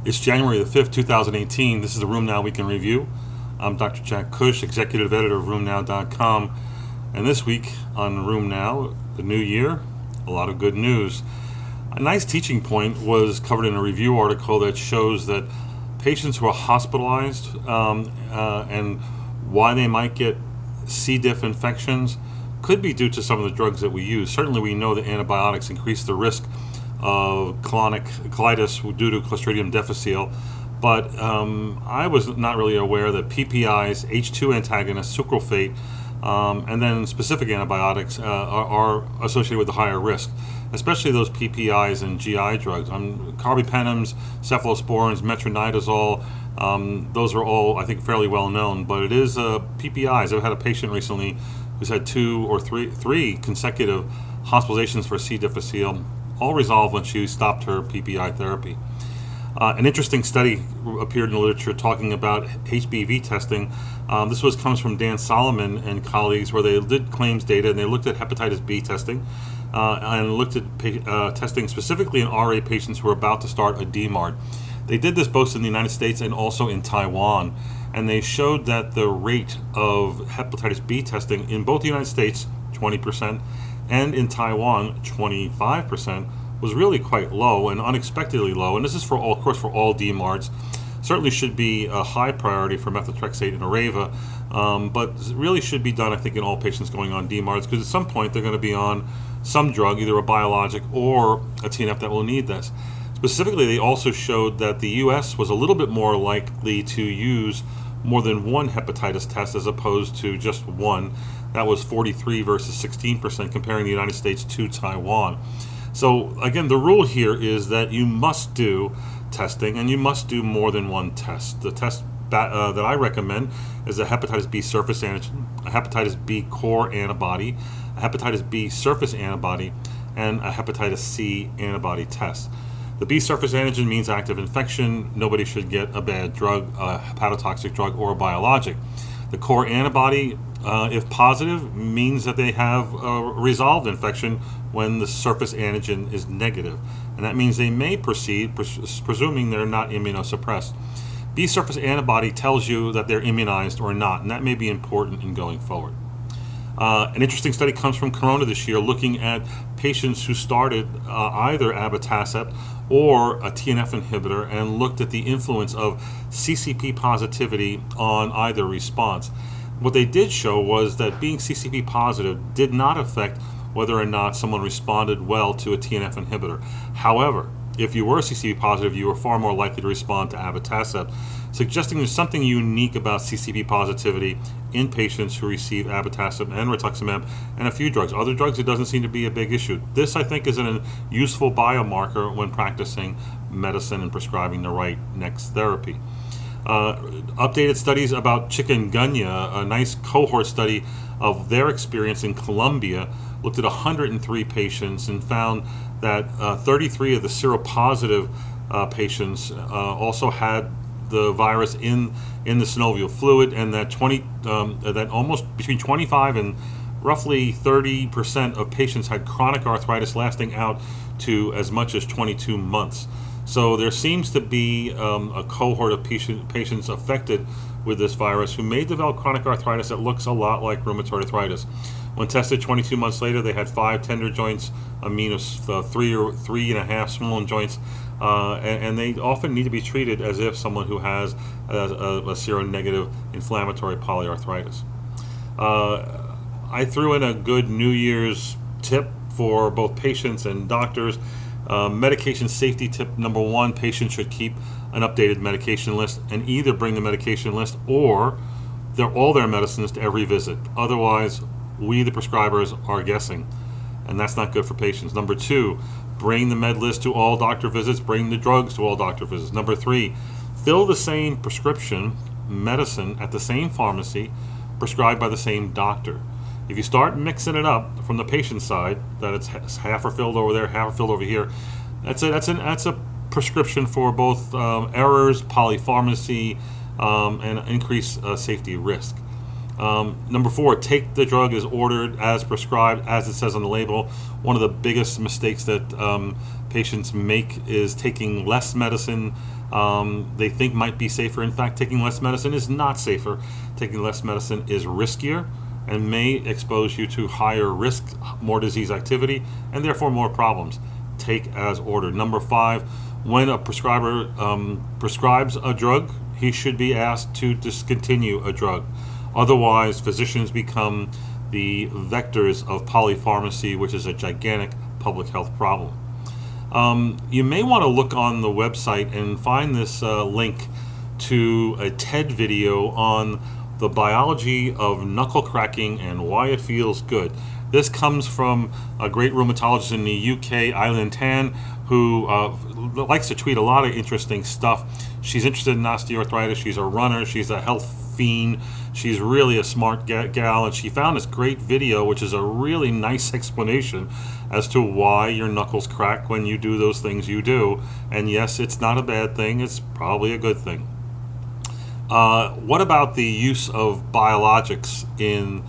It's January the 5th, 2018. This is the RheumNow Week in Review. I'm Dr. Jack Cush, Executive Editor of RheumNow.com. And this week on RheumNow, the new year, a lot of good news. A nice teaching point was covered in a review article that shows that patients who are hospitalized and why they might get C. diff infections could be due to some of the drugs that we use. Certainly we know that antibiotics increase the risk of chronic colitis due to Clostridium difficile, but I was not really aware that PPIs, H2 antagonists, sucralfate, and then specific antibiotics are associated with a higher risk, especially those PPIs and GI drugs. Carbapenems, cephalosporins, metronidazole, those are all, I think, fairly well known, but it is PPIs. I've had a patient recently who's had three consecutive hospitalizations for C. difficile, all resolved when she stopped her PPI therapy. An interesting study appeared in the literature talking about HBV testing. This comes from Dan Solomon and colleagues, where they did claims data and they looked at hepatitis B testing and looked at testing specifically in RA patients who were about to start a DMARD. They did this both in the United States and also in Taiwan, and they showed that the rate of hepatitis B testing in both the United States, 20%, and in Taiwan, 25%, was really quite low and unexpectedly low. And this is for all, of course, for all DMARDs. Certainly should be a high priority for methotrexate and Arava, but really should be done, I think, in all patients going on DMARDs, because at some point they're going to be on some drug, either a biologic or a TNF that will need this. Specifically, they also showed that the U.S. was a little bit more likely to use more than one hepatitis test as opposed to just one. That was 43 versus 16%, comparing the United States to Taiwan. So again, the rule here is that you must do testing, and you must do more than one test. The test that I recommend is a hepatitis B surface antigen, a hepatitis B core antibody, a hepatitis B surface antibody, and a hepatitis C antibody test. The B surface antigen means active infection. Nobody should get a bad drug, a hepatotoxic drug, or a biologic. The core antibody, if positive, means that they have a resolved infection when the surface antigen is negative. And that means they may proceed, presuming they're not immunosuppressed. B surface antibody tells you that they're immunized or not, and that may be important in going forward. An interesting study comes from Corona this year, looking at patients who started either abatacept or a TNF inhibitor, and looked at the influence of CCP positivity on either response. What they did show was that being CCP positive did not affect whether or not someone responded well to a TNF inhibitor. However, if you were CCP positive, you were far more likely to respond to abatacept, suggesting there's something unique about CCP positivity in patients who receive abatacept and rituximab and a few drugs. Other drugs, it doesn't seem to be a big issue. This, I think, is a useful biomarker when practicing medicine and prescribing the right next therapy. Updated studies about chikungunya, a nice cohort study of their experience in Colombia, looked at 103 patients and found that 33 of the seropositive patients also had the virus in the synovial fluid, and that that almost between 25 and roughly 30% of patients had chronic arthritis lasting out to as much as 22 months. So there seems to be a cohort of patients affected with this virus who may develop chronic arthritis that looks a lot like rheumatoid arthritis. When tested 22 months later, they had 5 tender joints, a mean of 3 or 3.5 swollen joints, and they often need to be treated as if someone who has a seronegative inflammatory polyarthritis. I threw in a good New Year's tip for both patients and doctors. Medication safety tip number 1, patients should keep an updated medication list and either bring the medication list or all their medicines to every visit. Otherwise, we, the prescribers, are guessing, and that's not good for patients. Number 2, bring the med list to all doctor visits, bring the drugs to all doctor visits. Number 3, fill the same prescription medicine at the same pharmacy, prescribed by the same doctor. If you start mixing it up from the patient side, that it's half are filled over there, half are filled over here, that's a prescription for both errors, polypharmacy, and increased safety risk. Number 4, take the drug as ordered, as prescribed, as it says on the label. One of the biggest mistakes that patients make is taking less medicine they think might be safer. In fact, taking less medicine is not safer. Taking less medicine is riskier and may expose you to higher risk, more disease activity, and therefore more problems. Take as ordered. Number 5, when a prescriber prescribes a drug, he should be asked to discontinue a drug. Otherwise, physicians become the vectors of polypharmacy, which is a gigantic public health problem. You may want to look on the website and find this link to a TED video on the biology of knuckle cracking and why it feels good. This comes from a great rheumatologist in the UK, Eileen Tan, who likes to tweet a lot of interesting stuff. She's interested in osteoarthritis. She's a runner. She's a health fiend. She's really a smart gal, and she found this great video, which is a really nice explanation as to why your knuckles crack when you do those things you do. And yes, it's not a bad thing. It's probably a good thing. What about the use of biologics in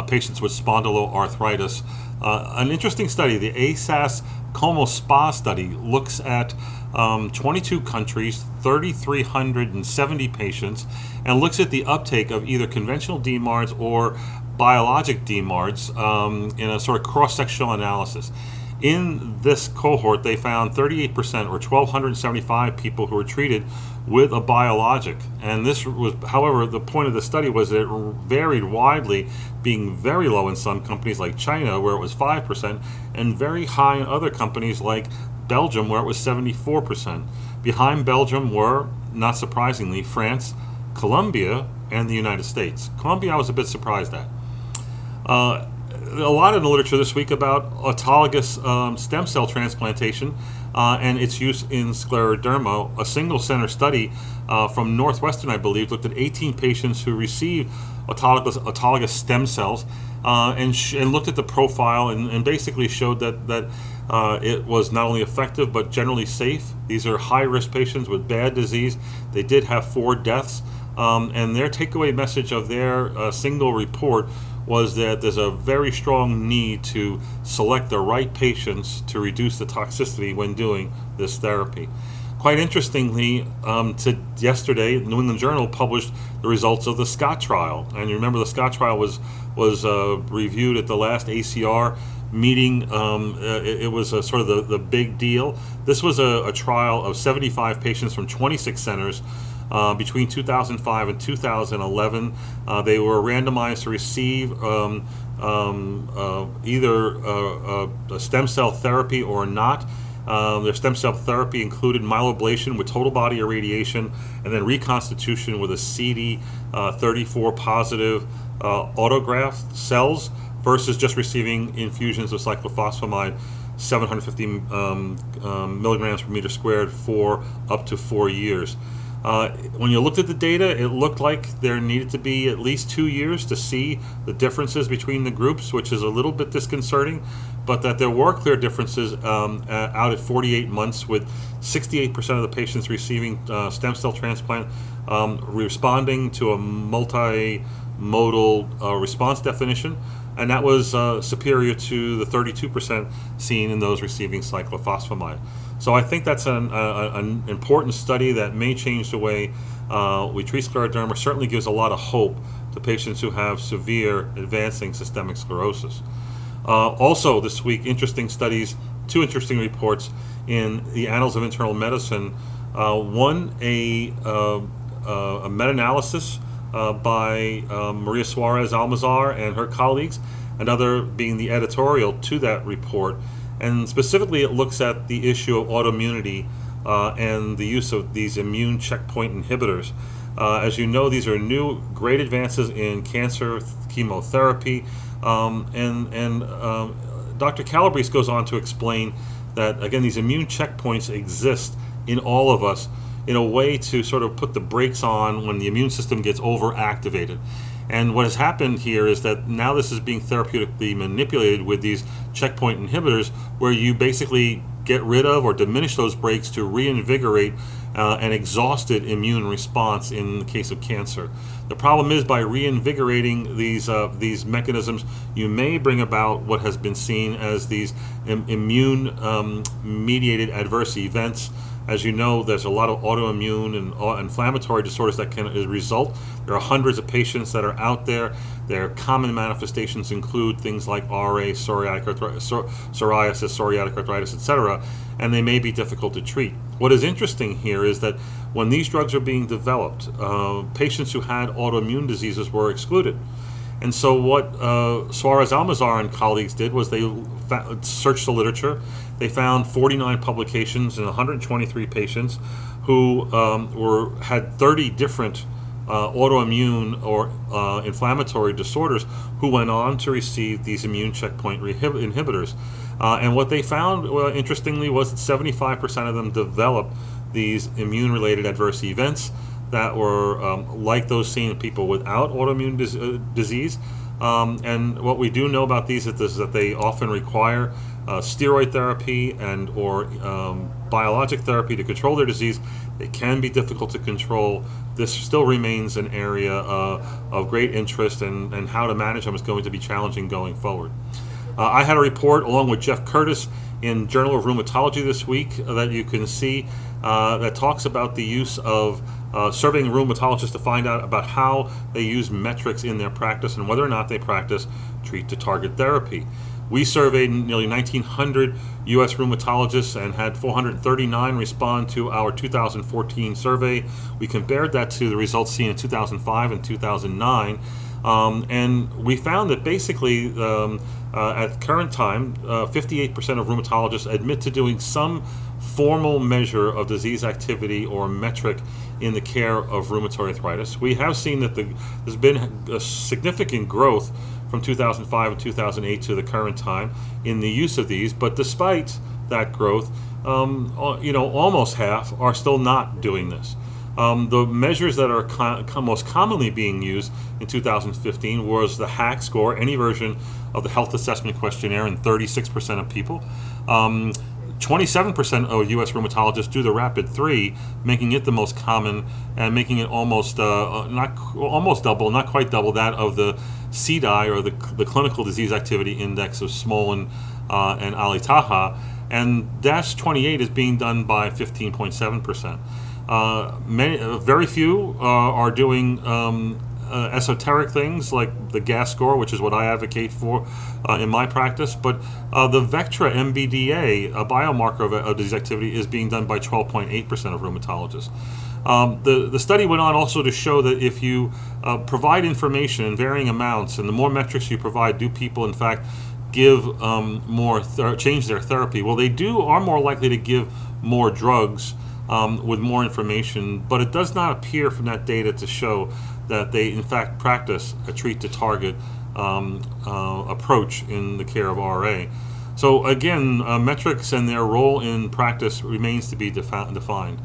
patients with spondyloarthritis? An interesting study, the ASAS Como SPA study, looks at 22 countries, 3,370 patients, and looks at the uptake of either conventional DMARDs or biologic DMARDs in a sort of cross-sectional analysis. In this cohort, they found 38%, or 1,275 people who were treated with a biologic. And this was, however, the point of the study was that it varied widely, being very low in some companies like China, where it was 5%, and very high in other companies like Belgium, where it was 74%. Behind Belgium were, not surprisingly, France, Colombia, and the United States. Colombia I was a bit surprised at. A lot in the literature this week about autologous stem cell transplantation and its use in scleroderma. A single center study from Northwestern, I believe, looked at 18 patients who received autologous stem cells and looked at the profile and basically showed that it was not only effective but generally safe. These are high-risk patients with bad disease. They did have 4 deaths, and their takeaway message of their single report was that there's a very strong need to select the right patients to reduce the toxicity when doing this therapy. Quite interestingly, yesterday, the New England Journal published the results of the Scott trial. And you remember the Scott trial was reviewed at the last ACR meeting. It was a sort of the big deal. This was a trial of 75 patients from 26 centers. Between 2005 and 2011, they were randomized to receive either a stem cell therapy or not. Their stem cell therapy included myeloablation with total body irradiation and then reconstitution with a CD34 positive autograft cells versus just receiving infusions of cyclophosphamide 750 milligrams per meter squared for up to 4 years. When you looked at the data, it looked like there needed to be at least 2 years to see the differences between the groups, which is a little bit disconcerting, but that there were clear differences out at 48 months, with 68% of the patients receiving stem cell transplant responding to a multimodal response definition, and that was superior to the 32% seen in those receiving cyclophosphamide. So I think that's an important study that may change the way we treat scleroderma. Certainly gives a lot of hope to patients who have severe advancing systemic sclerosis. Also this week, interesting studies, 2 interesting reports in the Annals of Internal Medicine. One, a meta-analysis by Maria Suarez Almazar and her colleagues, another being the editorial to that report. And specifically, it looks at the issue of autoimmunity and the use of these immune checkpoint inhibitors. As you know, these are new great advances in cancer chemotherapy. And Dr. Calabrese goes on to explain that, again, these immune checkpoints exist in all of us in a way to sort of put the brakes on when the immune system gets overactivated. And what has happened here is that now this is being therapeutically manipulated with these checkpoint inhibitors, where you basically get rid of or diminish those brakes to reinvigorate and exhausted immune response in the case of cancer. The problem is, by reinvigorating these mechanisms, you may bring about what has been seen as these immune-mediated adverse events. As you know, there's a lot of autoimmune and inflammatory disorders that can result. There are hundreds of patients that are out there. Their common manifestations include things like RA, psoriasis, psoriatic arthritis, etc., and they may be difficult to treat. What is interesting here is that when these drugs are being developed, patients who had autoimmune diseases were excluded. And so what Suarez Almazar and colleagues did was they searched the literature. They found 49 publications in 123 patients who had 30 different autoimmune or inflammatory disorders who went on to receive these immune checkpoint inhibitors. And what they found, interestingly, was that 75% of them developed these immune-related adverse events that were like those seen in people without autoimmune disease. And what we do know about these is that they often require steroid therapy and or biologic therapy to control their disease. They can be difficult to control. This still remains an area of great interest, and how to manage them is going to be challenging going forward. I had a report along with Jeff Curtis in Journal of Rheumatology this week that you can see that talks about the use of surveying rheumatologists to find out about how they use metrics in their practice and whether or not they practice treat-to-target therapy. We surveyed nearly 1,900 U.S. rheumatologists and had 439 respond to our 2014 survey. We compared that to the results seen in 2005 and 2009. And we found that basically at current time, 58% of rheumatologists admit to doing some formal measure of disease activity or metric in the care of rheumatoid arthritis. We have seen that there's been a significant growth from 2005 and 2008 to the current time in the use of these, but despite that growth, almost half are still not doing this. The measures that are most commonly being used in 2015 was the HAQ score, any version of the health assessment questionnaire, in 36% of people. 27% of U.S. rheumatologists do the RAPID-3, making it the most common and making it almost double, not quite double, that of the CDI, or the Clinical Disease Activity Index of Smolin and Ali Taha, and DASH-28 is being done by 15.7%. Very few are doing esoteric things like the GAS score, which is what I advocate for in my practice. But the Vectra MBDA, a biomarker of disease activity, is being done by 12.8% of rheumatologists. The study went on also to show that if you provide information in varying amounts, and the more metrics you provide, do people in fact give change their therapy? Well, they are more likely to give more drugs with more information, but it does not appear from that data to show that they in fact practice a treat-to-target approach in the care of RA. So again, metrics and their role in practice remains to be defined.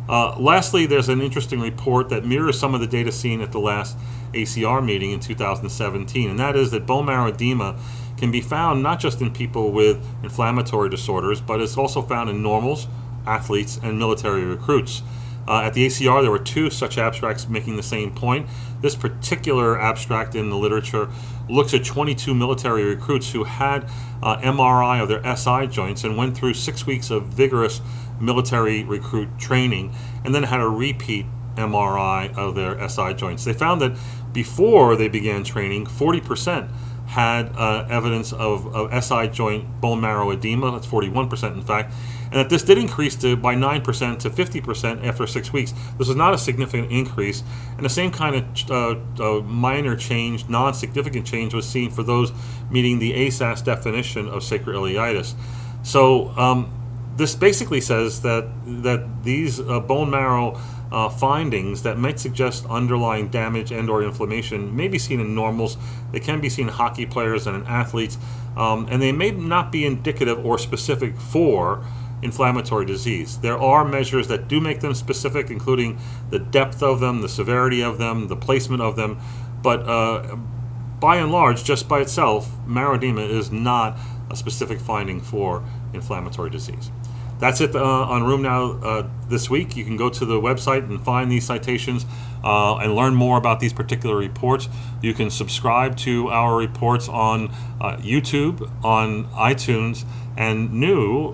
Lastly, there's an interesting report that mirrors some of the data seen at the last ACR meeting in 2017, and that is that bone marrow edema can be found not just in people with inflammatory disorders, but it's also found in normals, athletes, and military recruits. At the ACR, there were 2 such abstracts making the same point. This particular abstract in the literature looks at 22 military recruits who had MRI of their SI joints and went through 6 weeks of vigorous military recruit training, and then had a repeat MRI of their SI joints. They found that before they began training, 40% had evidence of SI joint bone marrow edema. That's 41% in fact, and that this did increase by 9% to 50% after 6 weeks. This was not a significant increase, and the same kind of minor change, non-significant change, was seen for those meeting the ASAS definition of sacral ileitis. So this basically says that these bone marrow findings that might suggest underlying damage and or inflammation may be seen in normals. They can be seen in hockey players and in athletes, and they may not be indicative or specific for inflammatory disease. There are measures that do make them specific, including the depth of them, the severity of them, the placement of them, but by and large, just by itself, marrow edema is not a specific finding for inflammatory disease. That's it on RheumNow this week. You can go to the website and find these citations and learn more about these particular reports. You can subscribe to our reports on YouTube, on iTunes, and new,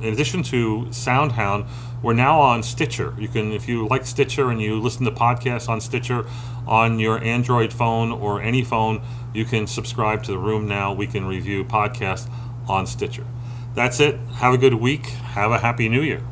in addition to SoundHound, we're now on Stitcher. You can, if you like Stitcher and you listen to podcasts on Stitcher on your Android phone or any phone, you can subscribe to the RheumNow Week in Review podcast on Stitcher. That's it. Have a good week. Have a happy new year.